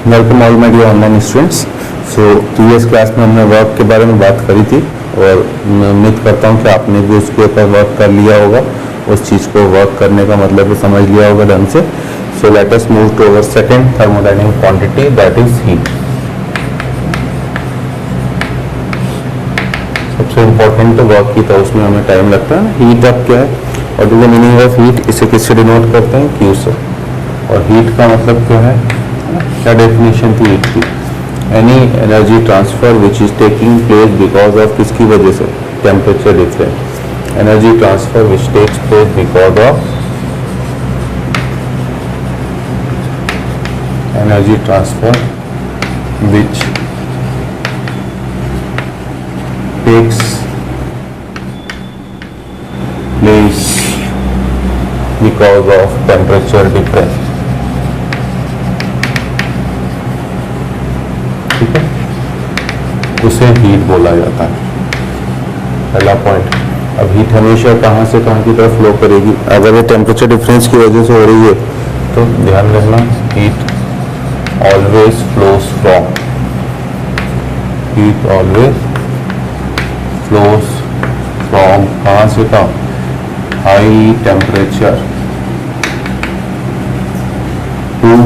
Welcome all my dear online students. So previous class में हमने work के बारे में बात करी थी और मैं उम्मीद करता हूँ कि आपने भी उसके ऊपर वर्क कर लिया होगा, उस चीज़ को वर्क करने का मतलब भी समझ लिया होगा ढंग से। So let us move to our second thermodynamic quantity, that is heat. सबसे इम्पोर्टेंट तो वर्क की था, उसमें हमें टाइम लगता है। हीट अब क्या है और do the meaning of heat, इसे किससे डिनोट करते हैं? क्यू से। और हीट का मतलब क्या है, क्या डेफिनेशन थी हीट की? Any energy transfer which is taking place because of, किसकी वजह से? Temperature difference. Energy transfer which takes place because of energy transfer which takes place because of temperature difference. ठीक है, उसे हीट बोला जाता है। पहला पॉइंट। अब हीट हमेशा कहाँ से कहाँ की तरफ फ्लो करेगी? अगर ये टेम्परेचर डिफरेंस की वजह से हो रही है तो ध्यान रखना, heat always flows from, heat always flows from कहाँ से कहाँ? High temperature to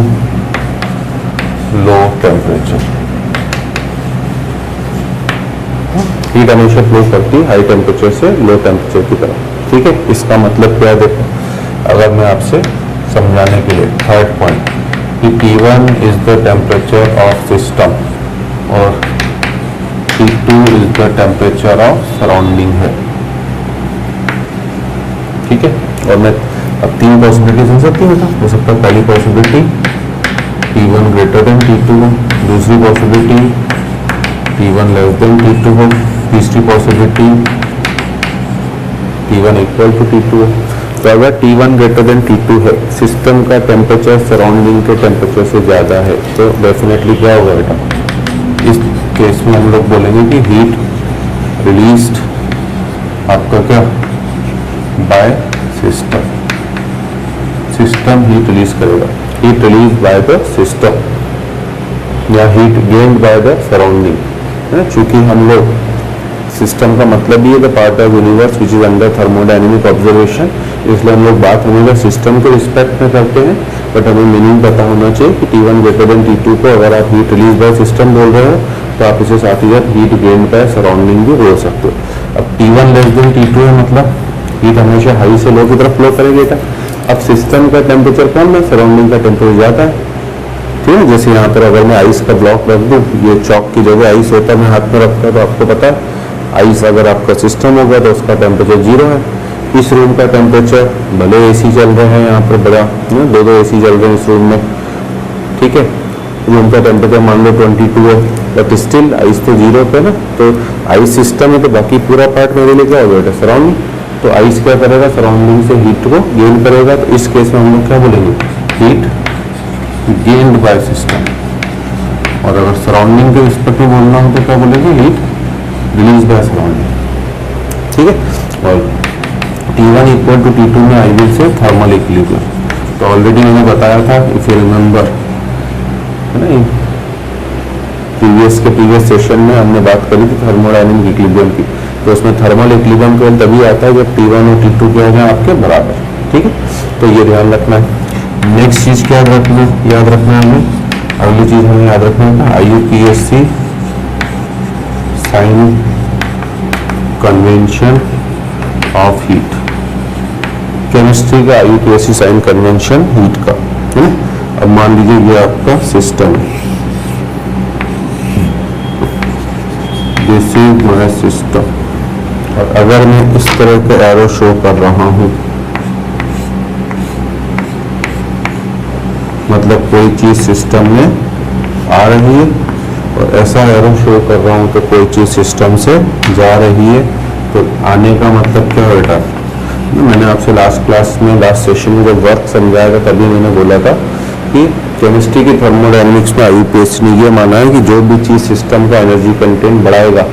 low temperature. Heat हमेशा फ्लो करती है हाई टेम्परेचर से लो टेम्परेचर की तरफ। ठीक है, इसका मतलब क्या है? देखो, अगर मैं आपसे समझाने के लिए थर्ड पॉइंट कि T1 is the temperature of system और T2 is the temperature of surrounding है। ठीक है, और मैं अब तीन पॉसिबिलिटीज हो सकती है। हो सकता है पहली possibility T1 greater than T2 हो, दूसरी possibility T1 less than T2 हो, तीसरी possibility T1 equal to T2 है। तो अगर T1 ग्रेटर देन T2 है, सिस्टम का टेम्परेचर सराउंडिंग के टेम्परेचर से ज़्यादा है, तो डेफिनेटली क्या होगा बेटा? इस केस में हम लोग बोलेंगे कि हीट रिलीज्ड आपका क्या? By system. System heat release करेगा, heat release by the system या heat gained by the surrounding है। चूंकि हम लोग सिस्टम का मतलब ही है the part of universe which is under thermodynamic observation, इसलिए हम लोग बात हमेशा सिस्टम के रिस्पेक्ट में करते हैं। बट हमें मीनिंग पता होना चाहिए कि T1 ग्रेटर देन T2 को अगर आप हीट रिलीज बाय सिस्टम बोल रहे हो तो आप इसे साथ ही साथ हीट गेन्ड बाय सराउंडिंग भी बोल सकते हो। अब T1 लेस देन T2 है, मतलब हीट हमेशा हाई से लो की तरफ फ्लो करेगी बेटा। अब सिस्टम का टेम्परेचर कम है, सराउंडिंग का टेम्परेचर ज़्यादा है। ठीक है, जैसे यहाँ पर अगर मैं आइस का ब्लॉक रख दूँ, ये चौक की जगह आइस होता है, मैं हाथ में रखता तो आपको पता है आइस अगर आपका सिस्टम होगा तो उसका टेम्परेचर 0 है। इस रूम का टेम्परेचर, भले एसी चल रहे हैं यहाँ पर बड़ा, दो एसी चल रहे हैं इस रूम में, ठीक है, रूम का टेम्परेचर मान लो 22 है, बट स्टिल आइस तो 0 पे ना। तो आइस सिस्टम है तो बाकी पूरा पार्ट मेरे लिए क्या होगा बेटा? सराउंडिंग। तो आइस क्या करेगा? सराउंडिंग से हीट को गेन करेगा। तो इस केस में हम लोग क्या बोलेंगे? Heat gained by system. और अगर सराउंडिंग के रिस्पेक्ट में बोलना हो तो क्या बोलेंगे? Heat release by surrounding. ठीक है, और T1 इक्वल टू T2 में I will say thermal equilibrium. तो ऑलरेडी मैंने बताया था, इफ यू रिमेंबर, है ना, प्रीवियस सेशन में हमने बात करी थी थर्मोडायनेमिक इक्विलिब्रियम की। तो उसमें थर्मल इक्विलिब्रियम केवल तभी आता है जब T1 और T2 क्या हो जाए आपके बराबर। ठीक है, तो ये ध्यान रखना है। नेक्स्ट चीज क्या याद रखना है हमें? अगली चीज हमें याद रखना है IUPAC sign convention of heat. Chemistry का IUPAC साइन कन्वेंशन हीट का, है ना। अब मान लीजिए ये आपका सिस्टम है, दिस इज माय सिस्टम, और अगर मैं इस तरह के एरो शो कर रहा हूं, मतलब कोई चीज सिस्टम में आ रही है, और ऐसा एरो शो कर रहा हूं तो कोई चीज सिस्टम से जा रही है। तो आने का मतलब क्या बेटा? मैंने आपसे लास्ट क्लास में, लास्ट सेशन में जब वर्क समझाया था तभी मैंने बोला था कि केमिस्ट्री की थर्मोडायनेमिक्स में IUPAC ने ये माना है कि जो भी चीज़ सिस्टम का एनर्जी कंटेंट बढ़ाएगा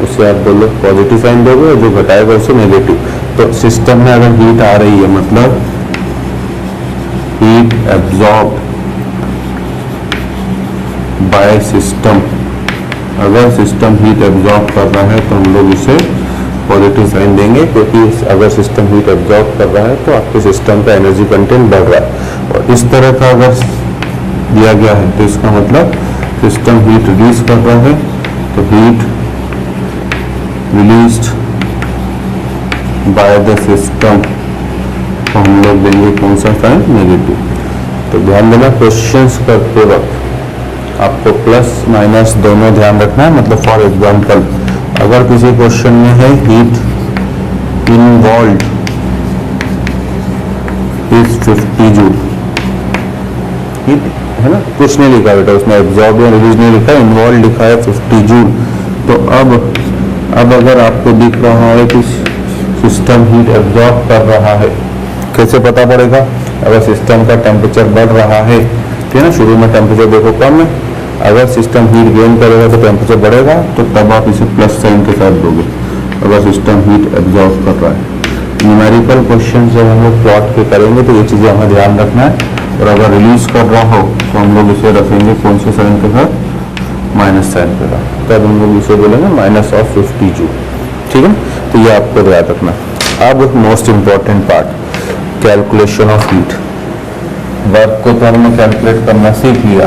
उसे आप बोलो पॉजिटिव साइन दोगे, और जो घटाएगा उसे नेगेटिव। तो सिस्टम में अगर हीट आ रही है मतलब हीट एब्जॉर्ब बाय सिस्टम। अगर सिस्टम हीट एब्जॉर्ब कर रहा है तो हम लोग इसे पॉजिटिव साइन देंगे, क्योंकि अगर सिस्टम हीट एब्जॉर्ब कर रहा है तो आपके सिस्टम का एनर्जी कंटेंट बढ़ रहा है। और इस तरह का अगर दिया गया है तो इसका मतलब सिस्टम हीट रिलीज कर रहा है, तो heat released by the system तो हम लोग देंगे कौन सा साइन, नेगेटिव। तो ध्यान देना क्वेश्चंस करते वक्त आपको प्लस माइनस दोनों ध्यान रखना है। मतलब फॉर एग्जांपल अगर किसी क्वेश्चन में है heat involved is 50 joule, heat है ना, कुछ नहीं लिखा बेटा उसमें, एब्जॉर्ब या रिलीज नहीं लिखा, इन्वॉल्व लिखा है 50 जूल। तो अब अगर आपको दिख रहा है कि सिस्टम हीट एब्जॉर्ब कर रहा है, कैसे पता पड़ेगा? अगर सिस्टम का टेम्परेचर बढ़ रहा है, ठीक है ना, शुरू में टेम्परेचर देखो कम है, अगर सिस्टम हीट गेन करेगा तो टेम्परेचर बढ़ेगा, तो तब आप इसे प्लस साइन के साथ दोगे अगर सिस्टम हीट एब्जॉर्ब कर रहा है। न्यूमेरिकल क्वेश्चन जब हम लोग प्लॉट के करेंगे तो ये चीज़ें हमें ध्यान रखना है। और अगर रिलीज कर रहा हो तो हम लोग इसे रखेंगे कौन से साइन के साथ, माइनस साइन के साथ, तब हम लोग इसे बोलेंगे माइनस ऑफ 50 जूल, ठीक है। तो ये आपको याद रखना। अब most important part, calculation of heat. Work को तो हमने कैलकुलेट करना सीख लिया,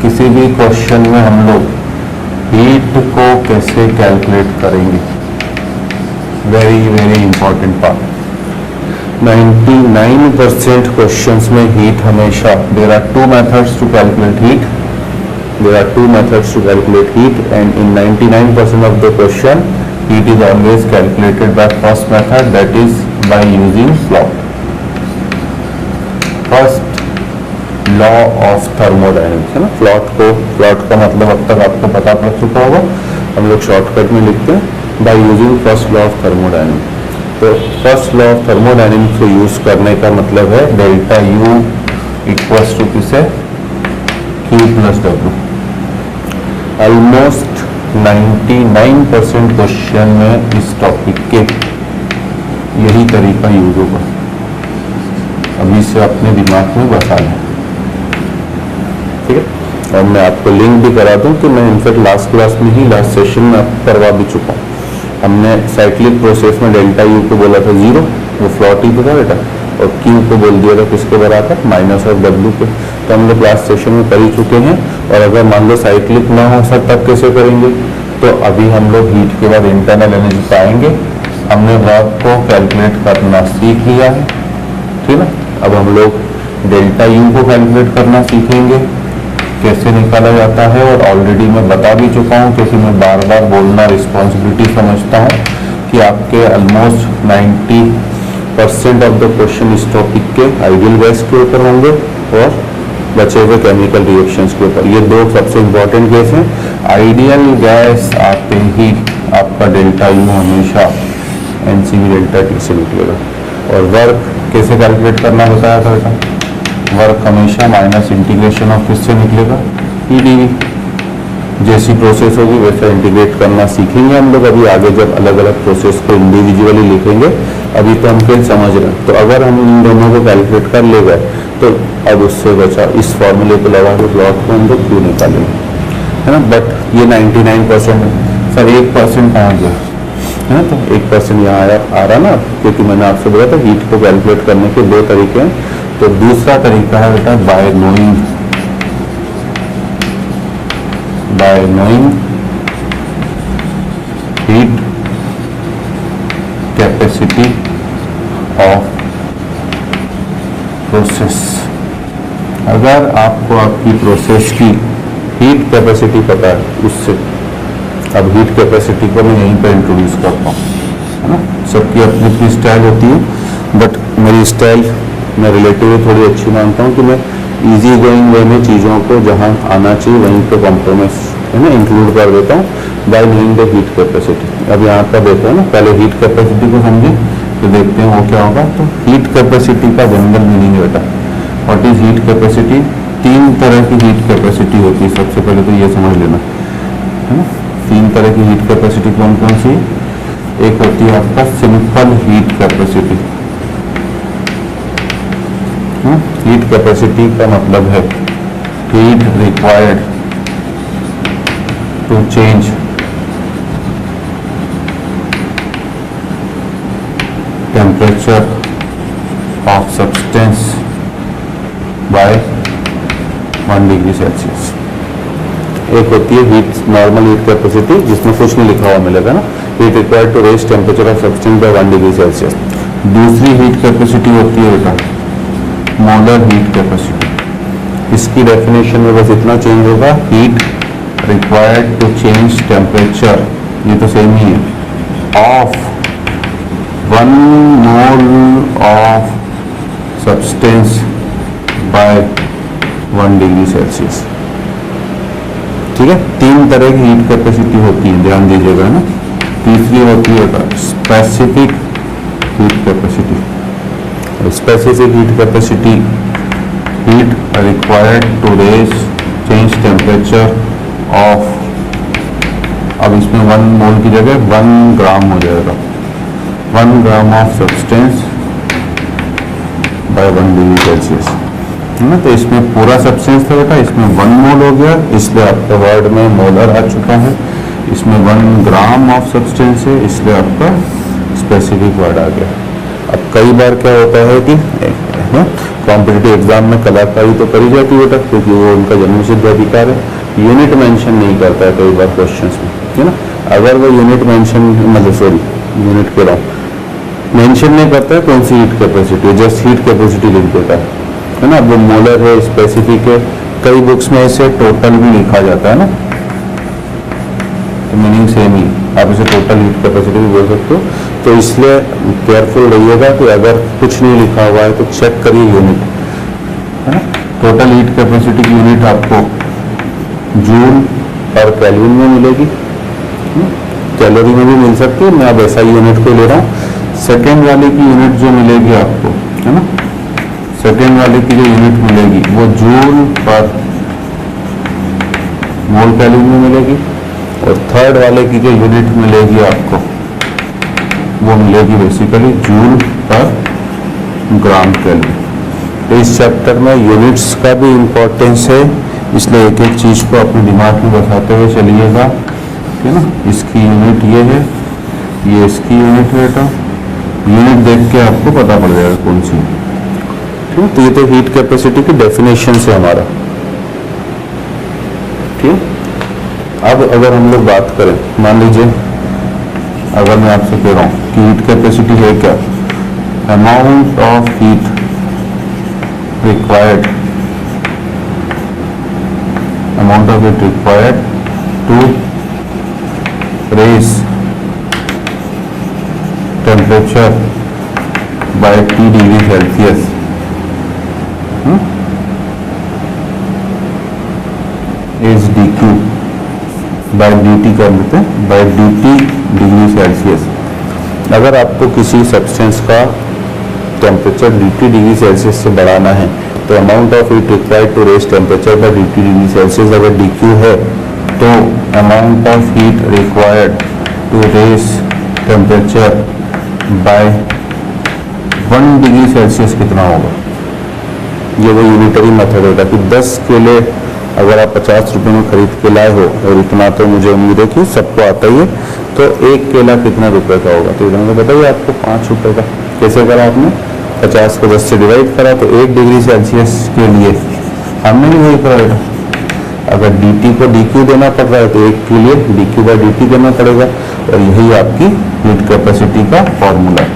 किसी भी क्वेश्चन में हम लोग हीट को कैसे कैलकुलेट करेंगे, very very important part. 99% questions में हीट हमेशा, there are two methods to calculate heat, there are two methods to calculate heat, and in 99% of the question heat is always calculated by first method, that is by using plot. First law of thermodynamics है ना, plot का मतलब अब तक आपको पता पड़ चुका होगा, हम लोग शॉर्टकट में लिखते हैं by using first law of thermodynamics। तो फर्स्ट लॉ ऑफ थर्मोडायनेमिक्स को यूज करने का मतलब है डेल्टा यू इक्वल्स टू किसे, Q plus W. Almost 99% question में इस टॉपिक के यही तरीका यूज होगा, अभी से अपने दिमाग में बसा लें, ठीक है। और मैं आपको लिंक भी करा दूं कि मैं इनफैक्ट लास्ट क्लास में ही, लास्ट सेशन में आपको करवा भी चुका हूँ। हमने साइक्लिक प्रोसेस में डेल्टा यू को बोला था 0, वो फ्लॉट ही था बेटा, और क्यू को बोल दिया था किसके बराबर, माइनस ऑफ डब्ल्यू के। तो हम लोग लास्ट सेशन में कर ही चुके हैं। और अगर मान लो साइक्लिक ना हो सर तब कैसे करेंगे, तो अभी हम लोग हीट के बाद इंटरनल एनर्जी पाएंगे। हमने वर्क को कैलकुलेट करना सीख लिया है, ठीक है। अब हम लोग डेल्टा यू को कैलकुलेट करना सीखेंगे, कैसे निकाला जाता है, और ऑलरेडी मैं बता भी चुका हूँ, क्योंकि मैं बार बार बोलना रिस्पॉन्सिबिलिटी समझता हूँ कि आपके ऑलमोस्ट 90% ऑफ द क्वेश्चन इस टॉपिक के आइडियल गैस के ऊपर होंगे और बचे हुए केमिकल रिएक्शंस के ऊपर। ये दो सबसे इंपॉर्टेंट केस हैं। आइडियल गैस आते ही आपका डेल्टा यू हमेशा एनसीवी डेल्टा टी से निकलेगा। और वर्क कैसे कैलकुलेट करना बताया था बेटा, वर्क हमेशा माइनस इंटीग्रेशन ऑफ किससे निकलेगा, ईडीवी। जैसी प्रोसेस होगी वैसा इंटीग्रेट करना सीखेंगे हम लोग अभी आगे, जब अलग अलग प्रोसेस को इंडिविजुअली लिखेंगे। अभी तो हम केवल समझ रहे हैं। तो अगर हम इन दोनों को कैलकुलेट कर ले गए तो अब उससे बचा इस फॉर्मूले को लगा के प्लॉट को हम लोग क्यों निकालेंगे, है ना। बट ये 99% सर 1% कहाँ गया, है ना। तो 1% यहाँ आ रहा ना, क्योंकि मैंने आपसे बोला था हीट को कैलकुलेट करने के दो तरीके हैं। तो दूसरा तरीका है बेटा bye knowing heat capacity of process. अगर आपको आपकी प्रोसेस की हीट कैपेसिटी पता है उससे, अब हीट कैपेसिटी को मैं यहीं पर इंट्रोड्यूस करता हूँ, है ना। सबकी अपनी अपनी स्टाइल होती है, बट मेरी स्टाइल मैं रिलेटिवली थोड़ी अच्छी मानता हूँ कि मैं इजी गोइंग वे में चीज़ों को जहाँ आना चाहिए वहीं पे कॉम्प्रोमाइज, है ना, इंक्लूड कर देता हूँ bye knowing the heat capacity. अब यहाँ पर देखो ना, पहले हीट कैपेसिटी को समझे तो देखते हैं वो क्या होगा। तो हीट कैपेसिटी का जनरल मीनिंग बेटा, व्हाट इज हीट कैपेसिटी। 3 तरह की हीट कैपेसिटी होती है, सबसे पहले तो ये समझ लेना, है ना। 3 तरह की हीट कैपेसिटी कौन कौन सी, एक होती है आपका simple heat capacity. Heat capacity का मतलब है heat required to change temperature of substance by 1 degree Celsius. एक होती है हीट, नॉर्मल हीट कैपेसिटी, जिसमें कुछ नहीं लिखा हुआ मिलेगा ना, heat required to raise temperature of substance by 1 degree Celsius. दूसरी हीट कैपेसिटी होती है बेटा मोलर हीट कैपेसिटी। इसकी डेफिनेशन में बस इतना चेंज होगा, heat required to change temperature, ये तो सेम ही है, of 1 mole of substance by 1 degree Celsius. ठीक है, 3 तरह की हीट कैपेसिटी होती है, ध्यान दीजिएगा ना। तीसरी होती है specific heat capacity. Specific heat capacity, heat required to raise change temperature of, अब इसमें 1 मोल की जगह 1 ग्राम हो जाएगा, 1 gram of substance by 1 degree Celsius, है ना। तो इसमें पूरा सब्सटेंस था बेटा, इसमें 1 मोल हो गया, इसलिए आपका वर्ड में मोलर आ चुका है। इसमें 1 ग्राम ऑफ सब्सटेंस है, इसलिए आपका स्पेसिफिक वर्ड आ गया। अब कई बार क्या होता है कि कॉम्पिटिटिव एग्जाम में कलाकारी तो करी जाती है बेटा, क्योंकि वो उनका जन्मसिद्ध अधिकार है, यूनिट मेंशन नहीं करता है कई बार क्वेश्चंस में, है ना। अगर वो यूनिट मेंशन, मतलब सॉरी यूनिट कह रहा हूँ, मेंशन नहीं करता है कौन सी हीट कैपेसिटी है, जस्ट हीट कैपेसिटी लिख देता है ना। वो मोलर है, स्पेसिफिक है, कई बुक्स में इसे टोटल भी लिखा जाता है ना, तो मीनिंग सेम ही, आप इसे टोटल हीट कैपेसिटी भी बोल सकते हो। तो इसलिए केयरफुल रहिएगा कि अगर कुछ नहीं लिखा हुआ है तो चेक करिए यूनिट, है ना। टोटल हीट कैपेसिटी की यूनिट आपको जूल और केल्विन में मिलेगी, कैलोरी में भी मिल सकती है, मैं अब ऐसा यूनिट को ले रहा हूँ। सेकेंड वाले की यूनिट जो मिलेगी आपको, है ना, सेकेंड वाले की जो यूनिट मिलेगी वो जूल पर मोल केल्विन में मिलेगी, और थर्ड वाले की जो यूनिट मिलेगी आपको वो मिलेगी बेसिकली जूल पर ग्राम केल्विन। तो इस चैप्टर में यूनिट्स का भी इम्पोर्टेंस है, इसलिए एक एक चीज़ को अपने दिमाग में बसाते हुए चलिएगा, ठीक है ना। इसकी यूनिट ये है, ये इसकी यूनिट है बेटा, यूनिट देख के आपको पता पड़ जाएगा कौन सी, ठीक। तो ये तो हीट कैपेसिटी की डेफिनेशन से हमारा, ठीक। अब अगर हम लोग बात करें, मान लीजिए अगर मैं आपसे कह रहा हूँ कि हीट कैपेसिटी है क्या, amount of heat required, amount of heat required to raise temperature by T degree Celsius, is dq by dt कर लेते हैं, बाय dt डिग्री सेल्सियस। अगर आपको किसी सब्सटेंस का टेम्परेचर dt डिग्री सेल्सियस से बढ़ाना है तो amount of heat required to raise temperature by dt degree Celsius अगर dq है, तो amount of heat required to raise temperature by 1 degree Celsius कितना होगा। ये वो यूनिटरी मेथड होगा कि 10 केले अगर आप 50 रुपये में खरीद के लाए हो, और इतना तो मुझे उम्मीद है कि सबको आता ही है, तो एक केला कितने रुपए का होगा, तो इतना बताइए आपको 5 रुपये का। कैसे करा आपने, 50 को 10 से डिवाइड करा, तो 1 डिग्री सेल्सियस के लिए हमने भी वही करा बेटा। अगर dt को dq देना पड़ रहा है तो 1 के लिए dq बाई dt देना पड़ेगा, और यही आपकी हीट कैपेसिटी का फॉर्मूला है।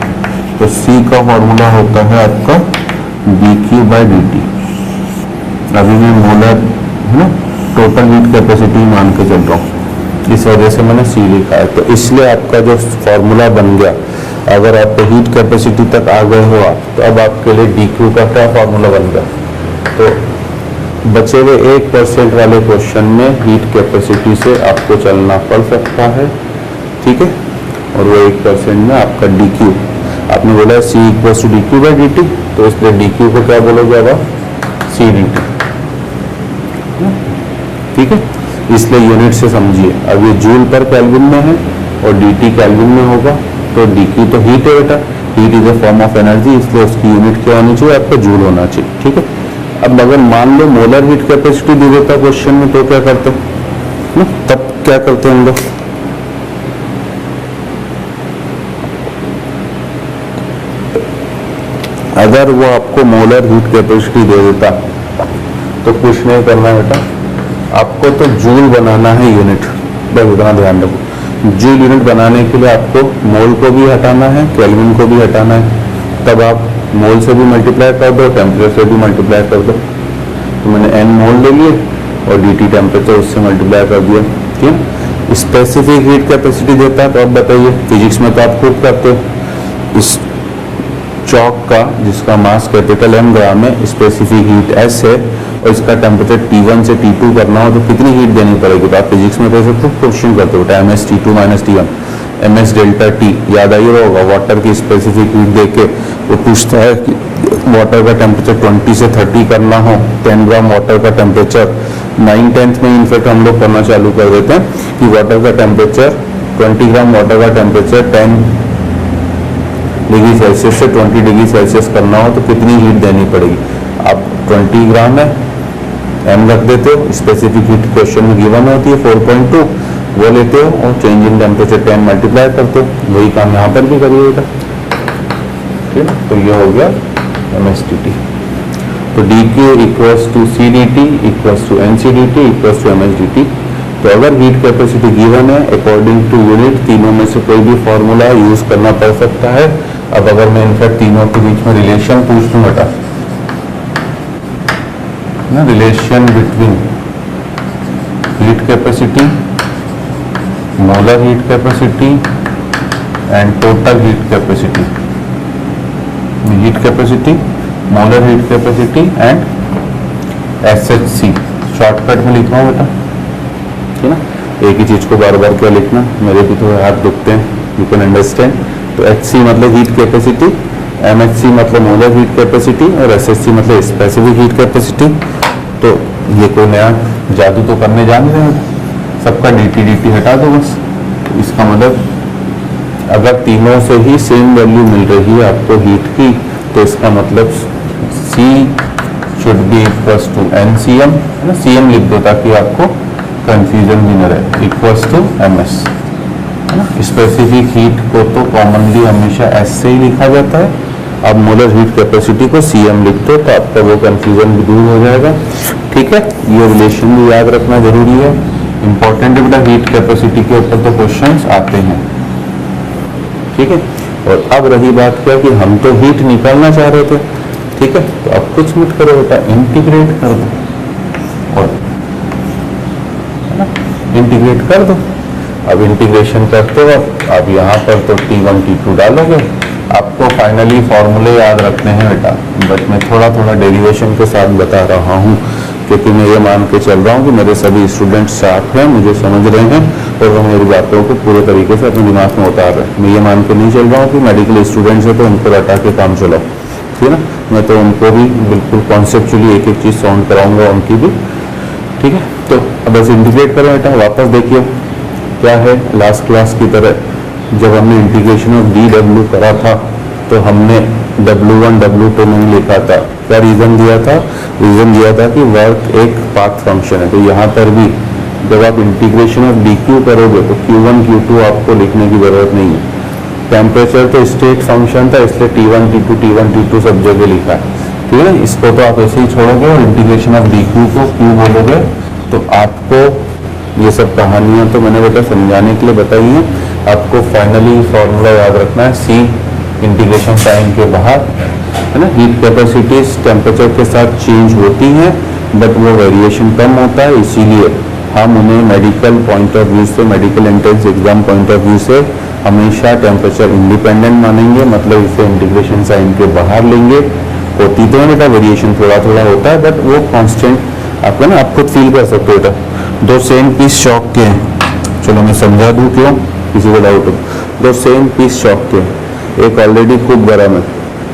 तो C का फॉर्मूला होता है आपका dq बाई dt। अभी मैं मोलर, है ना, टोटल हीट कैपेसिटी मान के चल रहा हूँ, इस वजह से मैंने C लिखा है। तो इसलिए आपका जो फॉर्मूला बन गया, अगर आप हीट कैपेसिटी तक आ गए हो आप, तो अब आपके लिए dq का क्या फॉर्मूला बन गया। तो बचे हुए 1% वाले क्वेश्चन में हीट कैपेसिटी से आपको चलना पड़ सकता है, ठीक है। और वो 1% में आपका dq, आपने बोला C equals to dq by dt, तो इसलिए dq को क्या बोलोगे अब, C dt, ठीक है। इसलिए यूनिट से समझिए, अब ये जूल पर केल्विन में है और dt केल्विन में होगा, तो dq तो हीट है बेटा, heat is a form of energy, इसलिए उसकी यूनिट क्या होनी चाहिए, आपका जूल होना चाहिए, ठीक है। अब अगर मान लो मोलर हीट कैपेसिटी दे देता क्वेश्चन में, तो क्या करते, तब क्या करते हैं हम लोग, अगर वो आपको मोलर हीट कैपेसिटी दे देता तो कुछ नहीं करना बेटा, आपको तो जूल बनाना है यूनिट, बस इतना ध्यान रखो। जूल यूनिट बनाने के लिए आपको मोल को भी हटाना है, केल्विन को भी हटाना है, तब आप मोल से भी मल्टीप्लाई कर दो, टेम्परेचर से भी मल्टीप्लाई कर दो। तो मैंने एन मोल ले लिए और dt टेम्परेचर उससे मल्टीप्लाई कर दिया, ठीक है। स्पेसिफिक हीट कैपेसिटी देता है तो आप बताइए, फिजिक्स में तो आप खुद करते हो, इस चौक का जिसका मास कैपिटल M ग्राम है, स्पेसिफिक हीट S है और इसका टेम्परेचर T1 से T2 करना हो तो कितनी हीट देनी पड़ेगी। तो आप फिजिक्स में कैसे खुद क्वेश्चन करते हो, ms T2 minus T1 ms delta T, याद आई होगा। वाटर की स्पेसिफिक हीट देके वो पूछता है कि वाटर का टेम्परेचर 20 से 30 करना हो, 10 ग्राम वाटर का टेम्परेचर 9/10 में इनफेक्ट हम लोग करना चालू कर देते हैं कि वाटर का टेम्परेचर 20 ग्राम वाटर का टेम्परेचर 10 डिग्री सेल्सियस से 20 डिग्री सेल्सियस करना हो तो कितनी हीट देनी पड़ेगी। आप 20 ग्राम है m रख देते हो, स्पेसिफिक हीट क्वेश्चन में गिवन होती है 4.2, वो लेते हो और चेंज इन टेम्परेचर 10 मल्टीप्लाई करते हो। वही काम यहाँ पर भी करिएगा, ठीक है। तो ये हो गया MSDT। तो dq equals to CDT equals to NCDT equals to MSDT। तो अगर हीट कैपेसिटी गिवन है अकॉर्डिंग टू यूनिट, तीनों में से कोई भी फॉर्मूला यूज करना पड़ सकता है। अब अगर मैं इनफैक्ट तीनों के बीच में रिलेशन पूछ लूँ बेटा ना, relation between heat capacity, molar heat capacity and total heat capacity, heat capacity, molar heat capacity and SHC, shortcut में लिख रहा हूँ बेटा, ठीक है ना। एक ही चीज को बार बार क्या लिखना, मेरे भी तो हाथ दुखते हैं, यू कैन अंडरस्टैंड। तो HC मतलब हीट कैपेसिटी, MHC मतलब मोलर हीट कैपेसिटी और SHC मतलब स्पेसिफिक हीट कैपेसिटी। तो ये कोई नया जादू तो करने जान रहे हैं, सबका dt हटा दो बस। इसका मतलब अगर तीनों से ही सेम वैल्यू मिल रही है आपको हीट की, तो इसका मतलब C should be equals to NCM, है ना, CM लिख दो ताकि आपको कंफ्यूजन भी न रहे, इक्वल्स टू MS, है ना। स्पेसिफिक हीट को तो कॉमनली हमेशा S से ही लिखा जाता है, अब मोलर हीट कैपेसिटी को CM लिख दो तो आपका वो कंफ्यूजन भी दूर हो जाएगा, ठीक है। ये रिलेशन भी याद रखना जरूरी है, इंपॉर्टेंट है बेटा, हीट कैपेसिटी के ऊपर तो क्वेश्चंस आते हैं, ठीक है। और अब रही बात क्या कि हम तो हीट निकालना चाह रहे थे, ठीक है। तो अब कुछ मत करो बेटा, इंटीग्रेट कर दो और इंटीग्रेट कर दो। अब इंटीग्रेशन करते हो अब यहाँ पर तो T1 T2 डालोगे, आपको फाइनली फॉर्मूले याद रखने हैं बेटा, बट मैं थोड़ा थोड़ा डेरिवेशन के साथ बता रहा हूँ क्योंकि मैं ये मान के चल रहा हूँ कि मेरे सभी स्टूडेंट शार्प हैं, मुझे समझ रहे हैं और वो मेरी बातों को पूरे तरीके से अपने दिमाग में उतार रहे हैं। मैं ये मान के नहीं चल रहा हूँ कि मेडिकल स्टूडेंट्स है तो उनको रटा के काम चलाओ, ठीक है ना। मैं तो उनको भी बिल्कुल कॉन्सेप्चुअली एक एक चीज़ साउंड कराऊंगा उनकी भी, ठीक है। तो अब बस इंटीग्रेट करें बेटा, वापस देखिए क्या है, लास्ट क्लास की तरह जब हमने इंटीग्रेशन ऑफ dW करा था तो हमने W1 W2 नहीं लिखा था। क्या रीज़न दिया था? रीज़न दिया था कि वर्क एक पाथ फंक्शन है। तो यहाँ पर भी जब आप इंटीग्रेशन ऑफ dQ करोगे तो Q1 Q2 आपको लिखने की ज़रूरत नहीं है। टेम्परेचर तो स्टेट फंक्शन था इसलिए T1 T2 सब जगह लिखा है, ठीक है। इसको तो आप ऐसे ही छोड़ोगे और इंटीग्रेशन ऑफ dQ को Q बोलोगे तो आपको ये सब कहानियाँ तो मैंने बेटा समझाने के लिए बताई हैं। आपको फाइनली फॉर्मूला याद रखना है, C इंटीग्रेशन साइन के बाहर, है ना। हीट कैपेसिटीज टेम्परेचर के साथ चेंज होती हैं बट वो वेरिएशन कम होता है, इसीलिए हम उन्हें मेडिकल पॉइंट ऑफ व्यू से, medical entrance exam point of view से हमेशा टेम्परेचर इंडिपेंडेंट मानेंगे, मतलब इसे इंटीग्रेशन साइन के बाहर लेंगे। होती तो है बेटा वेरिएशन, थोड़ा थोड़ा होता है बट वो कांस्टेंट आपको ना, आप खुद फील कर सकते हो बेटा। दो सेम पीस चॉक के हैं, चलो मैं समझा दूँ क्यों किसी को डाउट हो। दो सेम पीस चॉक के, एक ऑलरेडी खूब गर्म है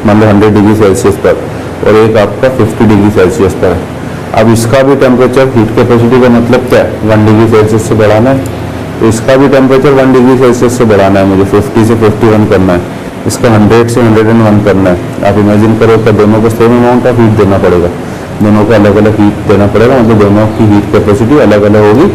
मान लो 100 डिग्री सेल्सियस पर और एक आपका 50 डिग्री सेल्सियस पर है। अब इसका भी टेम्परेचर, हीट कैपेसिटी का मतलब क्या है, 1 डिग्री सेल्सियस से बढ़ाना है, तो इसका भी टेम्परेचर 1 डिग्री सेल्सियस से बढ़ाना है मुझे, 50 से 51 करना है, इसका 100 से 101 करना है। आप इमेजिन करो कि दोनों को सेम अमाउंट ऑफ हीट देना पड़ेगा, दोनों को अलग अलग हीट देना पड़ेगा, मतलब दोनों की हीट कैपेसिटी अलग अलग होगी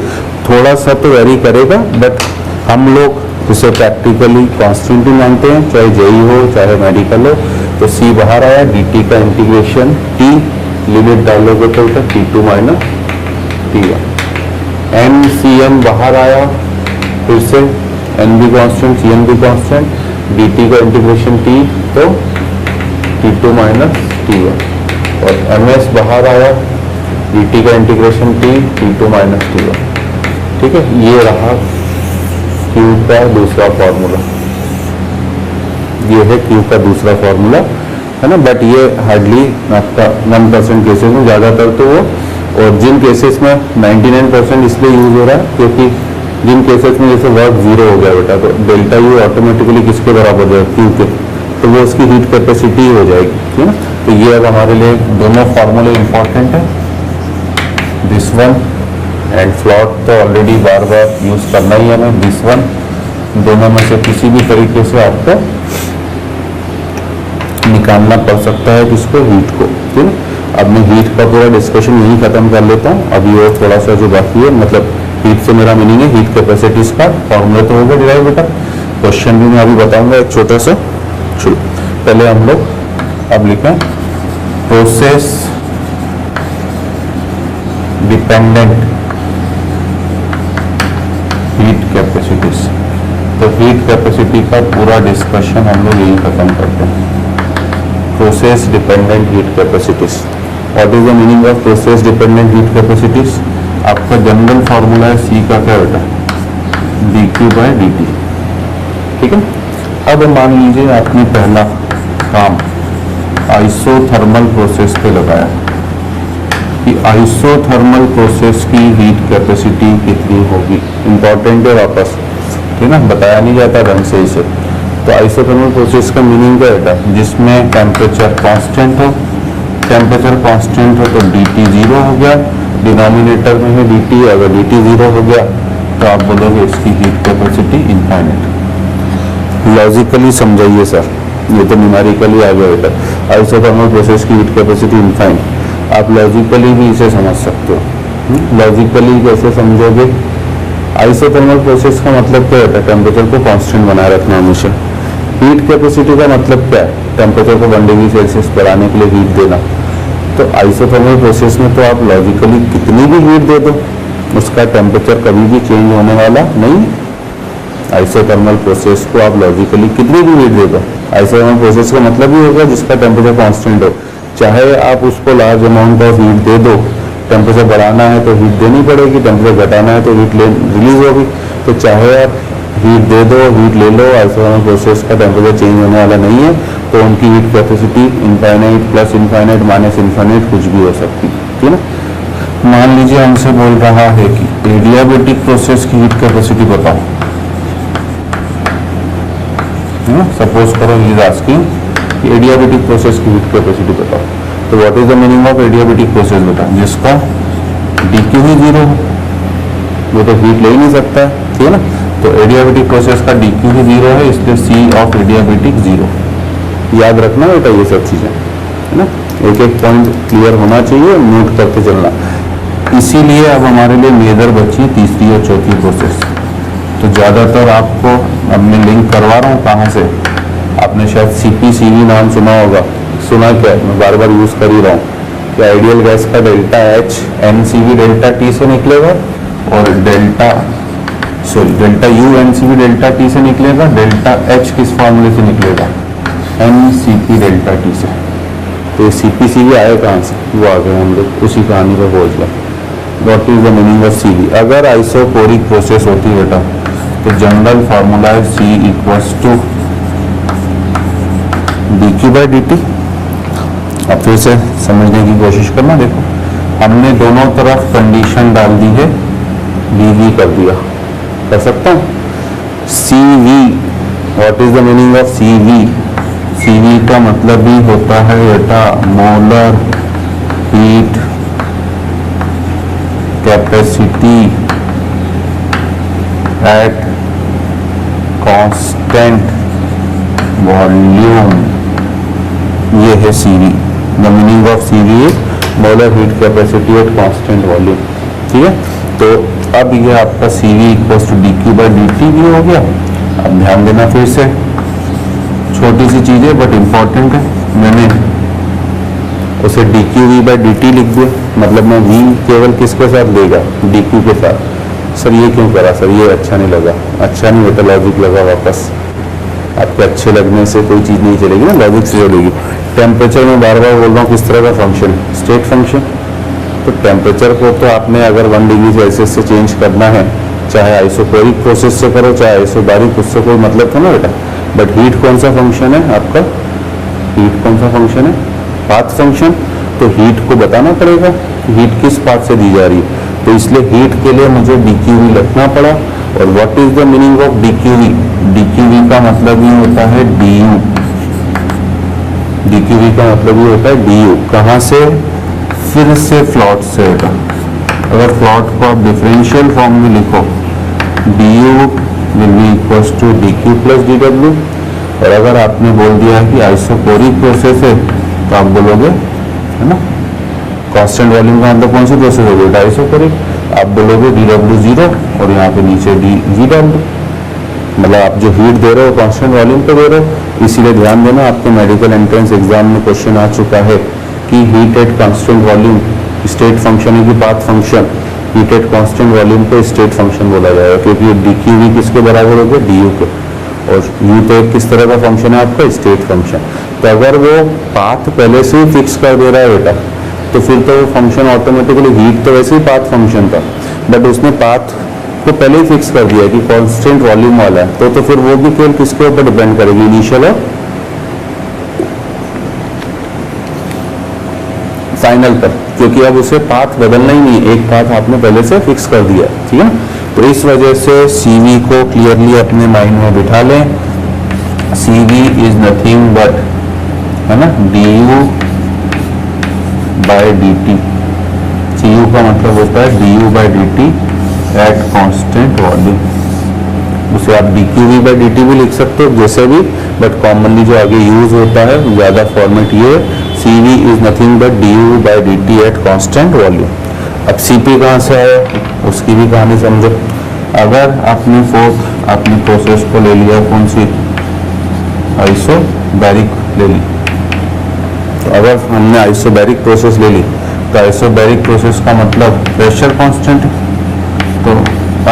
थोड़ा सा तो वेरी करेगा, बट हम लोग इसे प्रैक्टिकली कॉन्स्टेंट ही मानते हैं, चाहे जेई हो चाहे मेडिकल हो। तो सी बाहर आया, dt का इंटीग्रेशन t, लिमिट डालोगे तो t2 माइनस t1। NCM बाहर आया, फिर से n भी कॉन्स्टेंट cn भी कॉन्स्टेंट, dt का इंटीग्रेशन t तो t2 माइनस t1। और ms बाहर आया, dt का इंटीग्रेशन t2 माइनस t1। ठीक है, ये रहा Q का दूसरा फॉर्मूला, ये है Q का दूसरा फॉर्मूला, है ना। बट ये हार्डली आपका 1% केसेस में, ज़्यादातर तो वो, और जिन केसेस में 99% इसलिए यूज हो रहा है क्योंकि जिन केसेस में जैसे वर्क जीरो हो गया बेटा, तो डेल्टा यू ऑटोमेटिकली किसके बराबर हो जाएगा, Q के, तो वो उसकी हीट कैपेसिटी हो जाएगी, ठीक है। तो ये अब हमारे लिए दोनों फॉर्मूले इंपॉर्टेंट है, दिस वन एंड फ्लॉट तो ऑलरेडी बार बार यूज करना ही है हमें, दिस वन। दोनों में से किसी भी तरीके से आपको निकालना पड़ सकता है किसको, हीट को, ठीक है। अब मैं हीट का पूरा डिस्कशन यही खत्म कर लेता हूँ। अभी और थोड़ा सा जो बाकी है, मतलब हीट से मेरा मीनिंग है हीट कैपेसिटीज का फॉर्मूला तो होगा डिराइव बेटा, क्वेश्चन भी मैं अभी बताऊंगा एक छोटा सा। चलो पहले हम लोग अब लिखें प्रोसेस डिपेंडेंट हीट कैपेसिटीज। तो हीट कैपेसिटी का पूरा डिस्कशन हम लोग यही खत्म करते हैं, process dependent heat capacities. What is the meaning of process dependent heat capacities? आपका जनरल फॉर्मूला है सी का क्या बेटा, dq बाय dt, ठीक है। अब मान लीजिए आपने पहला काम आइसोथर्मल प्रोसेस पे लगाया कि आइसोथर्मल प्रोसेस की हीट कैपेसिटी कितनी होगी, इंपॉर्टेंट है वापस, ठीक है ना, बताया नहीं जाता ढंग से इसे। तो आइसोथर्मल प्रोसेस का मीनिंग क्या बेटा, जिसमें टेम्परेचर कांस्टेंट हो, टेम्परेचर कांस्टेंट हो तो dt जीरो हो गया, डिनोमिनेटर में है dt, अगर dt जीरो हो गया तो आप बोलोगे इसकी हीट कैपेसिटी इनफाइनाइट। लॉजिकली समझाइए सर, ये तो न्यूमेरिकली आ गया बेटा, आइसोथर्मल प्रोसेस की हीट कैपेसिटी इनफाइनाइट। आप लॉजिकली भी इसे समझ सकते हो। लॉजिकली कैसे समझोगे, आइसोथर्मल प्रोसेस का मतलब क्या होता है, टेम्परेचर को कांस्टेंट बनाए रखना हमेशा। हीट कैपेसिटी का मतलब क्या है, टेम्परेचर को 1 डिग्री सेल्सियस बढ़ाने के लिए हीट देना। तो आइसोथर्मल प्रोसेस में तो आप लॉजिकली कितनी भी हीट दे दो, उसका टेम्परेचर कभी भी चेंज होने वाला नहीं। आइसोथर्मल प्रोसेस को आप लॉजिकली कितनी भी हीट दे दो, आइसोथर्मल प्रोसेस का मतलब ही होगा जिसका टेम्परेचर कांस्टेंट हो। चाहे आप उसको लार्ज अमाउंट ऑफ हीट दे दो, टेम्परेचर बढ़ाना है तो हीट देनी पड़ेगी, टेम्परेचर घटाना है तो हीट रिलीज होगी। तो चाहे आप हीट दे दो, हीट ले लो, आइसोथर्मल प्रोसेस का टेम्परेचर चेंज होने वाला नहीं है, तो उनकी heat capacity infinite, plus infinite, minus infinite कुछ भी हो सकती है, ठीक है ना। मान लीजिए हमसे बोल रहा है कि एडियाबेटिक प्रोसेस की हीट कैपेसिटी बताओ, सपोज करो he is asking adiabatic process की हीट कैपेसिटी बताओ। तो what is the meaning of adiabatic process बेटा, जिसका dq ही जीरो हो, वो तो हीट ले ही नहीं सकता है, ठीक है ना। तो एडियाबेटिक प्रोसेस का dq ही जीरो है, इसलिए c ऑफ एडियाबेटिक जीरो। याद रखना बेटा ये सब चीजें, है ना, एक एक पॉइंट क्लियर होना चाहिए, नोट करके चलना। इसीलिए अब हमारे लिए मेजर बची तीसरी और चौथी प्रोसेस। तो ज़्यादातर आपको अब मैं लिंक करवा रहा हूँ कहाँ से, आपने शायद CPCV नाम सुना होगा, सुना क्या, मैं बार बार यूज़ कर ही रहा हूँ कि आइडियल गैस का delta H NCV delta T से निकलेगा, और delta U NCV delta T से निकलेगा, डेल्टा H किस फॉर्मूले से निकलेगा, NCP डेल्टा T से। तो ये CPCV आए कहाँ से, वो आ गए हम लोग उसी कहानी पर पहुँच गए। What is the meaning of CV? अगर आइसोकोरिक प्रोसेस होती है बेटा तो जनरल फॉर्मूला है C equals to dq by dt। अब फिर से समझने की कोशिश करना, देखो हमने दोनों तरफ कंडीशन डाल दी है, dv कर दिया, कर सकता हूँ CV। What is the meaning of CV? CV का मतलब भी होता है बेटा molar heat capacity at constant volume, ये है CV। The meaning of CV is molar heat capacity at constant volume, ठीक है। तो अब ये आपका CV इक्वल्स टू dQ/dt भी हो गया। अब ध्यान देना, फिर से छोटी सी चीज़ है बट इम्पॉर्टेंट है, मैंने उसे dQ/dt लिख दिया, मतलब मैं V केवल किसके साथ लेगा, dQ के साथ। सर ये क्यों करा सर, ये अच्छा नहीं लगा, अच्छा नहीं होता, लॉजिक लगा वापस। आपके अच्छे लगने से कोई चीज़ नहीं चलेगी ना, लॉजिक से चलेगी। टेम्परेचर में बार बार बोल रहा हूँ किस तरह का फंक्शन, स्टेट फंक्शन। तो टेम्परेचर को तो आपने अगर 1 डिग्री सेल्सियस से चेंज करना है, चाहे आइसोकोरिक प्रोसेस से करो चाहे आइसोबारिक, उससे कोई मतलब था ना बेटा। बट हीट कौन सा फंक्शन है आपका, हीट कौन सा फंक्शन है, पाथ फंक्शन। तो हीट को बताना पड़ेगा कि हीट किस पाथ से दी जा रही है, तो इसलिए हीट के लिए मुझे dQV लिखना पड़ा। और what is the meaning of dQV, dQV का मतलब ये होता है du, dQV का मतलब ये होता है du। कहाँ से, फिर से फ्लॉट से होगा। अगर फ्लॉट को आप डिफरेंशियल फॉर्म में लिखो, du will be equals to dQ plus dW। और अगर आपने बोल दिया कि आइसोकोरिक प्रोसेस है तो आप बोलोगे, है ना, कांस्टेंट वॉल्यूम का मतलब कौन सी प्रोसेस होगी, आइसोकोरिक। आप बोलोगे dW 0 और यहाँ पे नीचे dVW, मतलब आप जो हीट दे रहे हो कांस्टेंट वॉल्यूम पे दे रहे हो। इसीलिए ध्यान देना, आपके मेडिकल एंट्रेंस एग्जाम में क्वेश्चन आ चुका है कि heat at constant volume state function है कि path function. Heat at constant volume पे स्टेट फंक्शन बोला जाएगा, क्योंकि dQV किसके बराबर हो गया, du के। और U तो एक किस तरह का फंक्शन है आपका, स्टेट फंक्शन। तो अगर वो पाथ पहले से ही फिक्स कर दे रहा है बेटा, तो फिर तो वो फंक्शन ऑटोमेटिकली, हीट तो वैसे ही पाथ फंक्शन था बट उसने पाथ को पहले ही फिक्स कर दिया कि कांस्टेंट वॉल्यूम वाला है, तो फिर वो भी केवल किसके ऊपर डिपेंड करेगी, इनिशियल और फाइनल पर, क्योंकि अब उसे पाथ बदलना ही नहीं, एक पाथ आपने पहले से फिक्स कर दिया, ठीक है। तो इस वजह से CV को क्लियरली अपने माइंड में बिठा लें। CV इज नथिंग बट, है ना, du/dt। CU का मतलब होता है du/dt एट कांस्टेंट वॉल्यूम। उसे आप dQV/dt भी लिख सकते हो जैसे भी, बट कॉमनली जो आगे यूज होता है ज्यादा फॉर्मेट ये, CV is nothing but du/dt at constant volume. अब CP कहाँ से आया, उसकी भी कहानी समझो। अगर आपने आपने प्रोसेस को ले लिया, कौन सी, आइसोबैरिक ले ली। तो अगर हमने आइसोबैरिक प्रोसेस ले ली तो आइसोबैरिक प्रोसेस का मतलब प्रेशर कांस्टेंट है। तो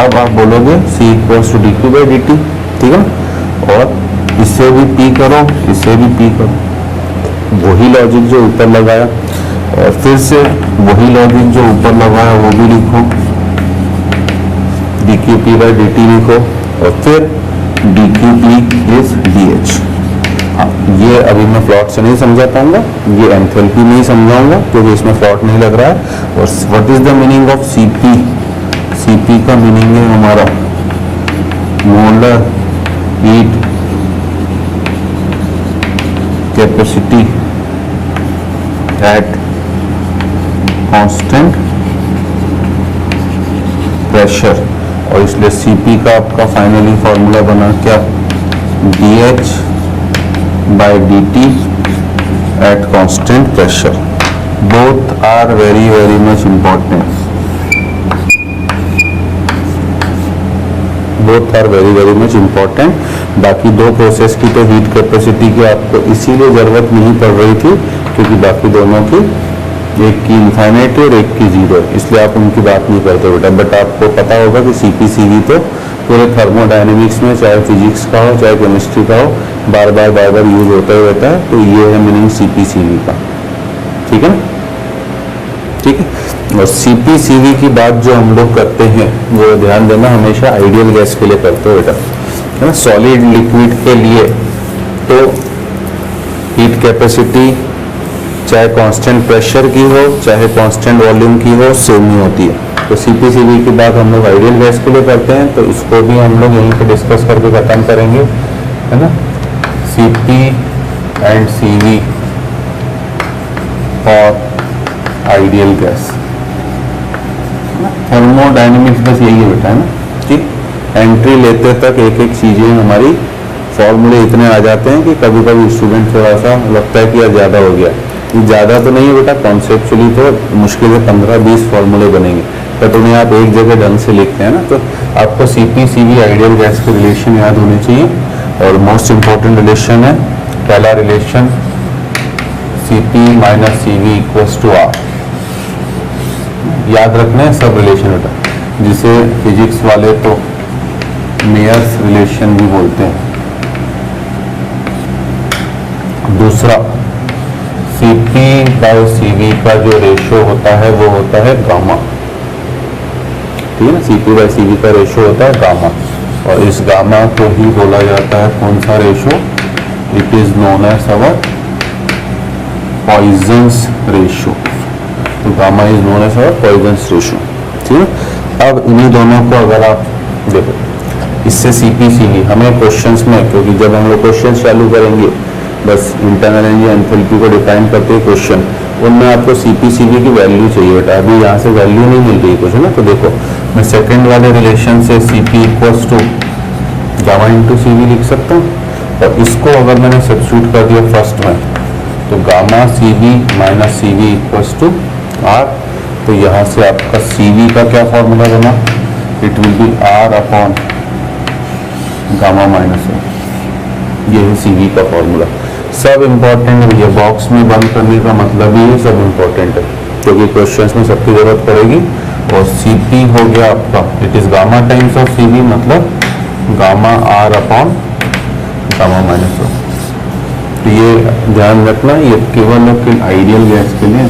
अब आप बोलोगे C इक्वल्स टू dQ/dt, ठीक है। और इससे भी P करो, इससे भी P करो, वही लॉजिक जो ऊपर लगाया, और फिर से वही लॉजिक जो ऊपर लगाया वो भी लिखो, dQP/dt लिखो, और फिर dQP इज dH। ये अभी मैं प्लॉट से नहीं समझा पाऊंगा, ये एंथैल्पी में ही समझाऊंगा क्योंकि इसमें प्लॉट नहीं लग रहा है। और what is the meaning of CP, CP का मीनिंग है हमारा molar heat capacity at constant pressure. और इसलिए CP का आपका फाइनली फॉर्मूला बना क्या, dH/dt at constant pressure। both are very much important, both are very much important। बाकी दो प्रोसेस की तो हीट कैपेसिटी की आपको इसीलिए जरूरत नहीं पड़ रही थी क्योंकि बाकी दोनों की, एक की इनफाइनाइट और एक की जीरो, इसलिए आप उनकी बात नहीं करते बेटा। बट आपको पता होगा कि CP CV तो पूरे थर्मोडायनेमिक्स में, चाहे फिजिक्स का हो चाहे केमिस्ट्री का हो, बार बार यूज होता ही रहता है। तो ये है मीनिंग CP CV का, ठीक है, ठीक है। और CP CV की बात जो हम लोग करते हैं वो ध्यान देना, हमेशा आइडियल गैस के लिए करते हो बेटा, है ना। सॉलिड लिक्विड के लिए तो हीट कैपेसिटी चाहे कांस्टेंट प्रेशर की हो चाहे कांस्टेंट वॉल्यूम की हो, सेम ही होती है। तो CP CV की बात हम लोग आइडियल गैस के लिए करते हैं, तो इसको भी हम लोग यहीं पे डिस्कस करके खत्म करेंगे, है ना। CP and CV for ideal gas, thermodynamics बस यही है बेटा, है ना। ठीक, एंट्री लेते तक एक एक चीजें हमारी फॉर्मूले इतने आ जाते हैं कि कभी कभी स्टूडेंट थोड़ा सा लगता है कि यार ज़्यादा हो गया। ज़्यादा तो नहीं है बेटा, कॉन्सेप्चुअली तो मुश्किल से 15-20 फॉर्मूले बनेंगे, बट उन्हें आप एक जगह ढंग से लिखते हैं ना, तो आपको सीपी सीवी आइडियल गैस के रिलेशन याद होने चाहिए। और मोस्ट इंपॉर्टेंट रिलेशन है पहला relation CP minus CV equals to R, याद रखना है सब रिलेशन बेटा, जिसे फिजिक्स वाले तो मेयर्स रिलेशन भी बोलते हैं। दूसरा सीपी बाय सीवी का जो रेशियो होता है वो होता है गामा, ठीक है ना, सीपी बाय सीवी का रेशियो होता है गामा, और इस गामा को ही बोला जाता है कौन सा ratio, it is known as our Poisson's ratio. तो gamma is known as our Poisson's ratio, ठीक है। अब इन्हीं दोनों को अगर आप देखो, इससे सीपी सीवी हमें क्वेश्चंस में, क्योंकि जब हम लोग क्वेश्चन चालू करेंगे बस इंटरनल एनर्जी एंथैल्पी को डिफाइन करते हैं क्वेश्चन, उनमें आपको सीपी सीवी की वैल्यू चाहिए बेटा, अभी यहाँ से वैल्यू नहीं मिल रही कुछ, है ना। तो देखो मैं सेकंड वाले रिलेशन से CP equals to gamma into CV लिख सकता हूँ, और इसको अगर मैंने सब्स्टिट्यूट कर दिया फर्स्ट में, तो gamma CV minus CV equals to R, तो यहाँ से आपका सीवी का क्या फॉर्मूला बना, it will be R upon gamma minus one, ये है सीवी का फॉर्मूला। सब इम्पोर्टेंट है, ये बॉक्स में बंद करने का मतलब ही ये सब इम्पोर्टेंट है, क्योंकि क्वेश्चंस में सबकी जरूरत पड़ेगी। और सीपी हो गया आपका, it is gamma times of CV, मतलब gamma R upon gamma minus one. तो ये ध्यान रखना, ये केवल आइडियल गैस के लिए,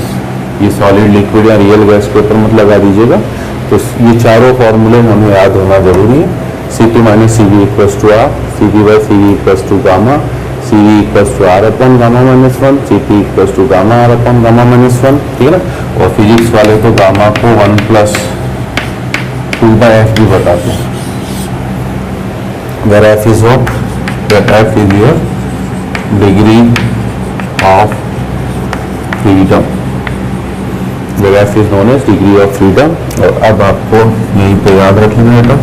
ये सॉलिड लिक्विड या रियल गैस के ऊपर मत लगा दीजिएगा। तो ये चारों फॉर्मूले हमें याद होना जरूरी है। CP minus CV equals to R, CP by CV equals to gamma, CV equals to R upon gamma minus one, CP equals to gamma R upon gamma minus one, ठीक है ना। और फिजिक्स वाले तो गामा को 1 + 2/f भी बताते हैं, where f is what, that f is your degree of freedom, where f is known as degree of freedom। और अब आपको यहीं पे याद रखना बेटा,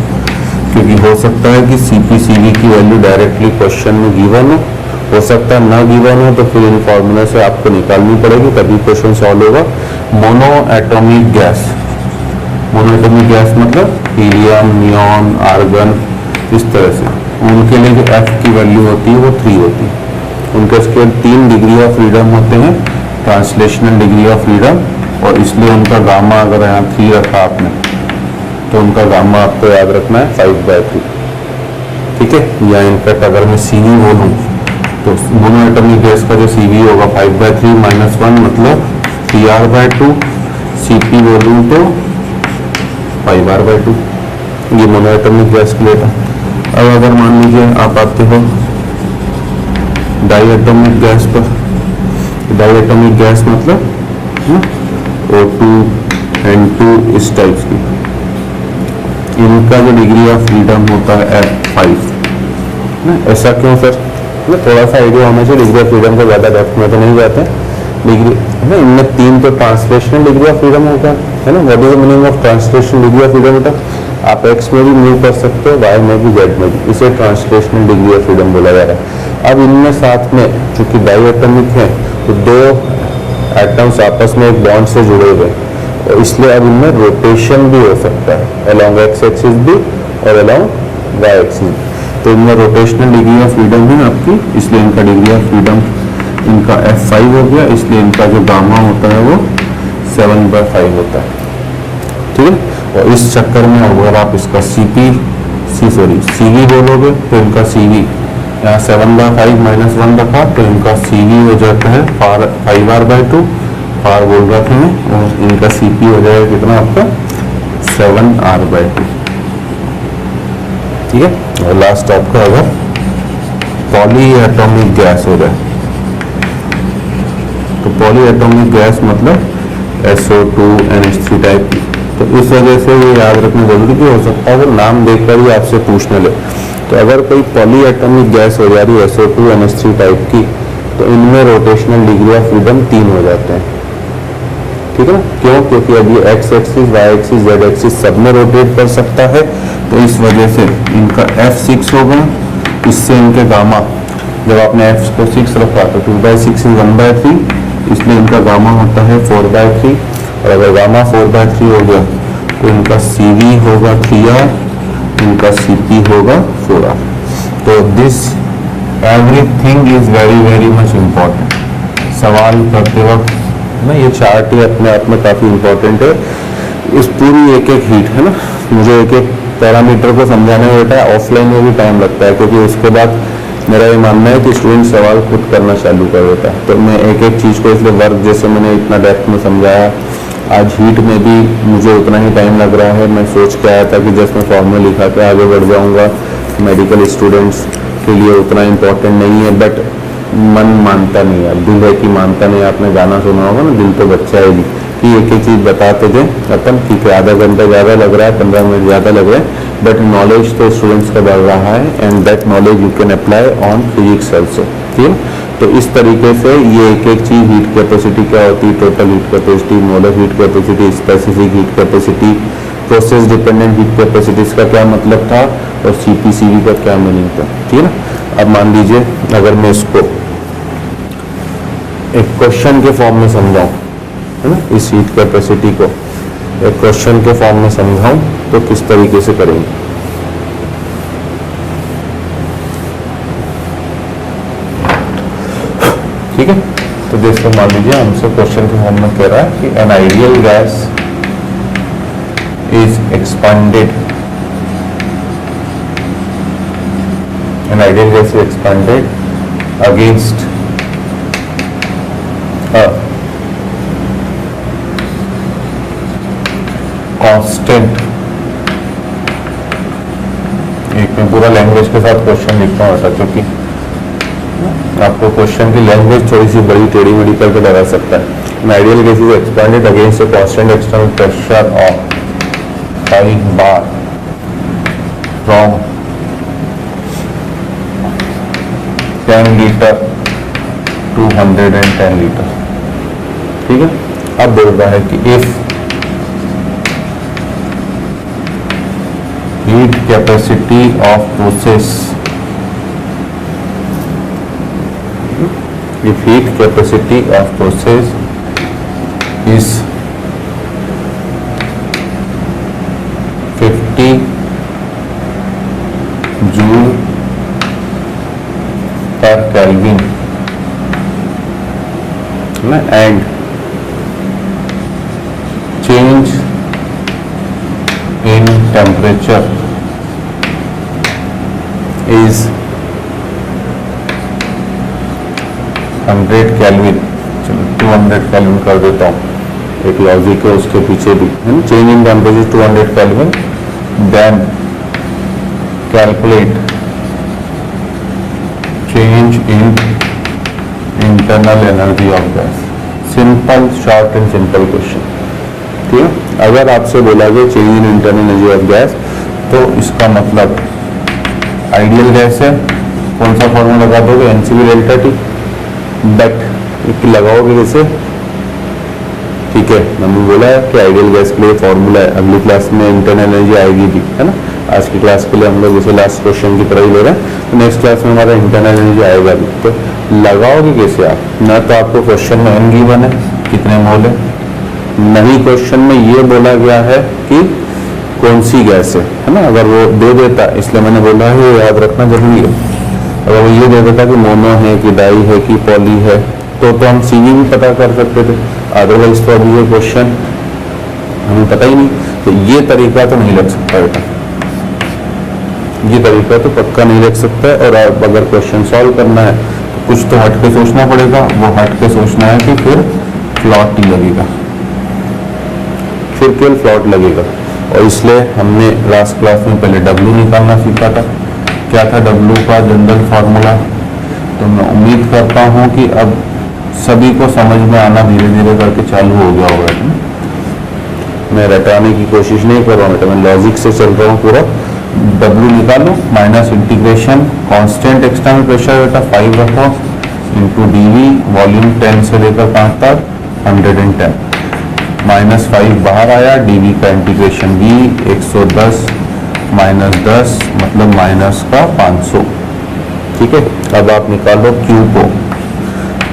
क्योंकि हो सकता है कि सीपी सीवी की वैल्यू डायरेक्टली क्वेश्चन में गिवन हो सकता है ना गिवन हो, तो फिर इन फॉर्मूले से आपको निकालनी पड़ेगी, तभी क्वेश्चन सॉल्व होगा। Mono atomic gas, mono atomic gas मतलब हीलियम, नियॉन, आर्गन, इस तरह से उनके लिए जो एफ की वैल्यू होती है वो 3 होती है। उनके उसके 3 डिग्री ऑफ फ्रीडम होते हैं, ट्रांसलेशनल डिग्री ऑफ फ्रीडम, और इसलिए उनका गामा अगर यहाँ 3 रखा आपने, तो उनका गामा आपको याद रखना है 5/3, ठीक है। या इनफैक्ट अगर मैं सीवी बोलूँ तो मोनो एटॉमिक गैस का जो सीवी होगा 5/3 - 1 मतलब 3r/2, सीपी बोलूँ तो 5r/2, ये मोनो एटॉमिक गैस के लिए था। अब अगर मान लीजिए आप आते हो डाई एटॉमिक गैस पर, डाई एटॉमिक गैस मतलब O2 N2 इस टाइप की, इनका जो डिग्री ऑफ फ्रीडम होता है F5 ना। ऐसा क्यों सर, थोड़ा सा आइडिया होना चाहिए, डिग्री ऑफ फ्रीडम को ज़्यादा डेप्थ में तो नहीं जाते हैं। डिग्री है ना, इनमें 3 तो ट्रांसलेशनल डिग्री ऑफ फ्रीडम होता है ना। What is the meaning of translational degree of freedom बेटा, आप एक्स में भी मूव कर सकते हो, वाई में भी, जेड में भी, इसे ट्रांसलेशनल डिग्री ऑफ फ्रीडम बोला जा रहा है। अब इनमें साथ में चूंकि डाई एटॉमिक है, तो 2 एटम्स आपस में एक बॉन्ड से जुड़े हुए, और इसलिए अब इनमें रोटेशन भी हो सकता है, अलोंग एक्स एक्सिस भी और अलोंग वाई एक्सिस। तो इनमें रोटेशनल डिग्री ऑफ फ्रीडम भी आपकी, इसलिए इनका डिग्री ऑफ फ्रीडम इनका F5 हो गया, इसलिए इनका जो गामा होता है वो 7/5 होता है, ठीक है। और इस चक्कर में अगर आप इसका CV बोलोगे तो इनका CV यहाँ 7/5 - 1 रखा, तो इनका CV हो जाता है 5r/2, पार बोल रहा था मैं, और इनका CP हो जाएगा कितना आपका 7r/2, ठीक है। और लास्ट आपका अगर पॉली एटॉमिक गैस हो जाए, तो पॉली एटॉमिक गैस मतलब SO2 NH3 टाइप की, तो इस वजह से ये याद रखना जरूरी कि हो सकता है वो नाम देखकर ही आपसे पूछने ले। तो अगर कोई पॉली एटॉमिक गैस हो जा रही है SO2 NH3 टाइप की, तो इनमें रोटेशनल डिग्री ऑफ फ्रीडम 3 हो जाते हैं, ठीक है ना। क्यों, क्योंकि अब ये X axis, Y axis, Z axis सब में रोटेट कर सकता है, तो इस वजह से इनका F6 होगा। इससे इनके गामा, जब आपने F को 6 रखा तो 2/6 is 1/3, इसलिए इनका गामा होता है 4/3, और अगर गामा 4/3 हो गया तो इनका CV होगा 3R, इनका CP होगा 4R। तो this everything is very very much important. सवाल करते वक्त ना ये चार्ट ही अपने आप में काफ़ी इम्पोर्टेंट है। इस पूरी एक एक हीट है ना, मुझे एक एक पैरामीटर को समझाने में बेटा ऑफलाइन में भी टाइम लगता है, क्योंकि उसके बाद मेरा ये मानना है कि स्टूडेंट सवाल खुद करना चालू कर देता है। तो मैं एक एक चीज़ को, इसलिए वर्क जैसे मैंने इतना डेप्थ में समझाया, आज हीट में भी मुझे उतना ही टाइम लग रहा है। मैं सोच के आया था कि जस्ट मैं फॉर्मूला लिखा के आगे बढ़ जाऊँगा, मेडिकल स्टूडेंट्स के लिए उतना इम्पोर्टेंट नहीं है, बट मन मानता नहीं है, दिल है कि मानता नहीं। आपने गाना सुना होगा ना, दिल तो बच्चा है भी, कि एक एक चीज़ बताते थे अपन, ठीक है आधा घंटा ज़्यादा लग रहा है, 15 मिनट ज़्यादा लग रहे हैं, बट नॉलेज तो स्टूडेंट्स का बढ़ रहा है, and that knowledge you can apply on physics also. ठीक है, तो इस तरीके से ये एक एक चीज़, हीट कैपेसिटी क्या होती है, total heat capacity, molar heat capacity, specific heat capacity, process dependent heat capacities का क्या मतलब था, और CP/CV का क्या मीनिंग था। ठीक है ना, अब मान लीजिए अगर मैं इसको एक क्वेश्चन के फॉर्म में समझाऊं, है ना, इस हीट कैपेसिटी को एक क्वेश्चन के फॉर्म में समझाऊं तो किस तरीके से करेंगे। ठीक है, तो जैसे मान लीजिए हमसे क्वेश्चन के फॉर्म में कह रहा है कि N ideal gas is expanded, N ideal gas is expanded against constant. एक में पूरा लैंग्वेज के साथ क्वेश्चन लिखता हूँ, क्योंकि आपको क्वेश्चन की लैंग्वेज थोड़ी सी बड़ी टेढ़ी मेढ़ी करके लगा सकता है। An ideal gas is expanded against a constant external pressure of 5 bar from 10 litre to 110 litre. ठीक है, अब बोल रहा है कि if heat capacity of process, if heat capacity of process is 50 joule per Kelvin and change in temperature is 100 kelvin, चलो 200 kelvin कर देता हूँ, एक लॉजिक है उसके पीछे भी, है ना। Change in temperature 200 kelvin, then calculate change in internal energy of gas. Simple, short and simple question. ठीक है, अगर आपसे बोला गया change in internal energy of gas, तो इसका मतलब आइडियल गैस है, कौन सा फॉर्मूला लगा दोगे, NCV डेल्टा T, बट लगाओगे जैसे, ठीक है, हमने बोला है कि आइडियल गैस के लिए फॉर्मूला है, अगली क्लास में इंटरनल एनर्जी आएगी भी, है ना। आज की क्लास के लिए हम लोग जैसे लास्ट क्वेश्चन की तरह ही ले रहे हैं, तो नेक्स्ट क्लास में हमारा इंटरनल एनर्जी आएगा भी। तो लगाओगे कैसे आप, ना तो आपको क्वेश्चन में N गिवन है कितने मोल है, नहीं क्वेश्चन में ये बोला गया है कि कौन सी गैस है ना। अगर वो दे देता, इसलिए मैंने बोला है ये याद रखना जरूरी है, अगर वो ये दे देता कि मोनो है कि डाई है कि पॉली है, तो हम CV भी पता कर सकते थे, अदरवाइज तो अभी ये क्वेश्चन हमें पता ही नहीं। तो ये तरीका तो नहीं लग सकता बेटा, ये तरीका तो पक्का नहीं लग सकता है। और अगर क्वेश्चन सॉल्व करना है तो कुछ तो हट के सोचना पड़ेगा, वो हट के सोचना है कि फिर फ्लॉट ही लगेगा, फिर केवल फ्लॉट लगेगा। और इसलिए हमने लास्ट क्लास में पहले W निकालना सीखा था। क्या था W का जनरल फार्मूला, तो मैं उम्मीद करता हूँ कि अब सभी को समझ में आना धीरे धीरे करके चालू हो गया होगा। मैं रटाने की कोशिश नहीं कर रहा हूँ, मैं लॉजिक से चल रहा हूँ पूरा। W निकालो, minus integration constant external pressure बेटा 5 रखो, इंटू dV वॉल्यूम 10 से लेकर 5 तक 110, -5 बाहर आया, dV का इंटीग्रेशन V 110 -10 मतलब माइनस का 500। ठीक है, अब आप निकालो Q को,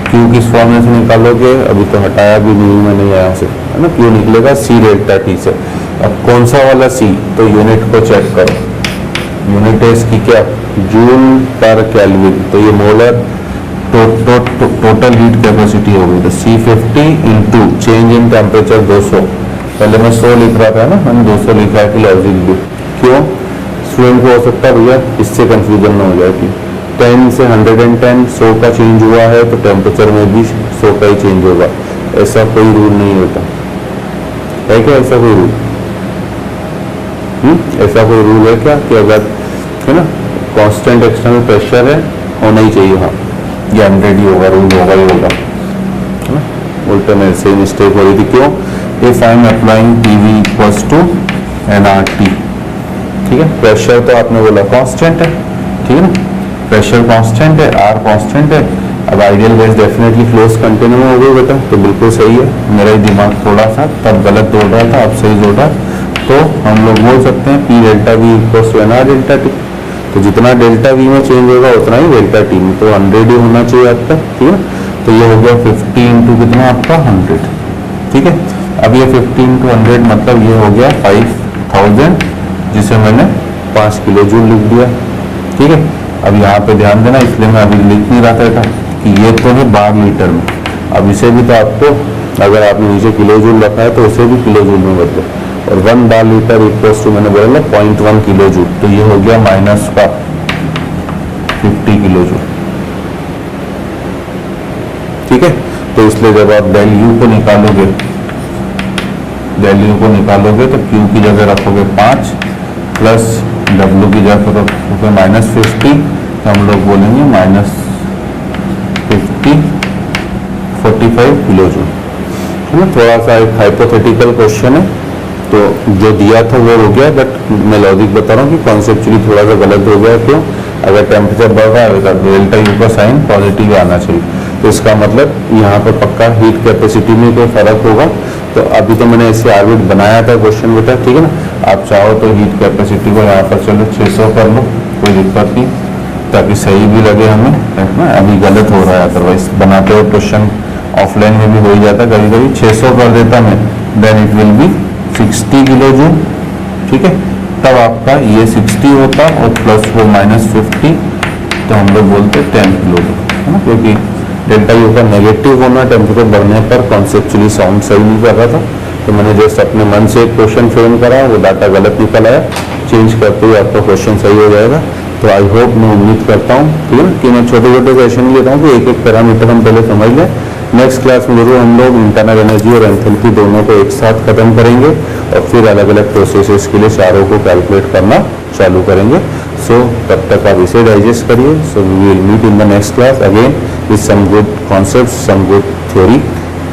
Q किस फॉर्मूले से निकालोगे, अभी तो हटाया भी नहीं मैंने यहाँ से, है ना। Q निकलेगा C डेल्टा T से। अब कौन सा वाला सी, तो यूनिट को चेक करो, यूनिट है इसकी क्या, जूल पर केल्विन, तो ये मोलर टोटल हीट कैपेसिटी होगी, तो C50 into change in temperature 200, पहले मैं 100 लिख रहा था ना, मैंने 200 लिखा है कि लॉजिक भी, क्यों स्टूडेंट को हो सकता है भैया इससे कंफ्यूजन न हो जाए कि 10 से 110 100 का चेंज हुआ है तो टेम्परेचर में भी 100 का ही चेंज होगा, ऐसा कोई रूल नहीं होता है क्या, ऐसा कोई रूल ऐसा कोई रूल है क्या कि अगर है ना कांस्टेंट एक्सटर्नल प्रेशर है होना ही चाहिए, हाँ ये 100 ही होगा, रूल होगा ही होगा, है ना। उल्टा मेरे से मिस्टेक हो रही थी, क्यों, if I am applying PV equals to nRT, ठीक है, प्रेशर तो आपने बोला कांस्टेंट है, ठीक है ना, प्रेशर कांस्टेंट है, R कांस्टेंट है, अब ideal gas definitely close container में हो गई बेटा, तो बिल्कुल सही है, मेरा ही दिमाग थोड़ा सा तब गलत जोड़ रहा था, अब सही जोड़ रहा, तो हम लोग बोल सकते हैं P delta V equals to nR delta T, तो जितना डेल्टा V में चेंज होगा उतना ही डेल्टा T में, तो 100 ही होना चाहिए आपका, ठीक है, तो ये हो गया 50 इंटू कितना आपका 100, ठीक है, अब ये 50 इंटू 100 मतलब ये हो गया 5000, जिसे मैंने 5 किलो जूल लिख दिया, ठीक है। अब यहाँ पे ध्यान देना, इसलिए मैं अभी लिख नहीं रहा था कि ये तो है बार लीटर में, अब इसे भी तो आपको अगर आपने नीचे किलो जूल रखा है तो उसे भी किलो जूल में बदलो, और 1 बार लीटर इक्वल्स टू मैंने बोला 0.1 किलो जूल, तो ये हो गया माइनस का 50 किलो जूल, ठीक है। तो इसलिए जब आप डेल यू को निकालोगे, तो Q की जगह रखोगे 5 प्लस W की जगह रखोगे -50, तो हम लोग बोलेंगे -50 45 किलो जूल, है ना। थोड़ा सा एक हाइपोथेटिकल क्वेश्चन है, तो जो दिया था वो हो गया, बट मैं लॉजिक बता रहा हूँ कि कॉन्सेप्चुअली थोड़ा सा गलत हो गया, क्यों, अगर टेम्परेचर बढ़ रहा है तो डेल्टा यू का साइन पॉजिटिव आना चाहिए, तो इसका मतलब यहाँ पर पक्का हीट कैपेसिटी में कोई फर्क होगा, तो अभी तो मैंने ऐसे आर्बिट बनाया था क्वेश्चन बेटा, ठीक है ना, आप चाहो तो हीट कैपेसिटी को यहाँ पर चलो 600 कर लो, कोई दिक्कत नहीं, ताकि सही भी लगे हमें, है ना, अभी गलत हो रहा है, अदरवाइज बनाते हुए क्वेश्चन ऑफलाइन में भी हो ही जाता, कभी कभी 600 कर देता मैं, then it will be 60 kilo joule, ठीक है, तब आपका ये 60 होता और प्लस वो -50, तो हम लोग बोलते 10 किलो जूल, है ना, क्योंकि डेल्टा यू का नेगेटिव होना टेम्परेचर बढ़ने पर कॉन्सेप्चुअली साउंड सही नहीं कर रहा था, तो मैंने जस्ट अपने मन से एक क्वेश्चन फ्रेम करा, वो डाटा गलत निकल आया, चेंज करते हुए आपका क्वेश्चन सही हो जाएगा। तो आई होप, मैं उम्मीद करता हूँ, ठीक है, कि मैं छोटे छोटे क्वेश्चन लेता हूँ कि एक एक पैरामीटर हम पहले समझ लें, नेक्स्ट क्लास में जरूर हम लोग इंटरनल एनर्जी और एंथैल्पी दोनों को एक साथ खत्म करेंगे, और फिर अलग अलग प्रोसेसेस के लिए चारों को कैलकुलेट करना चालू करेंगे। सो तब तक आप इसे डाइजेस्ट करिए, so we will meet in the next class again with some good concepts, some good theory.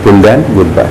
Till then, goodbye.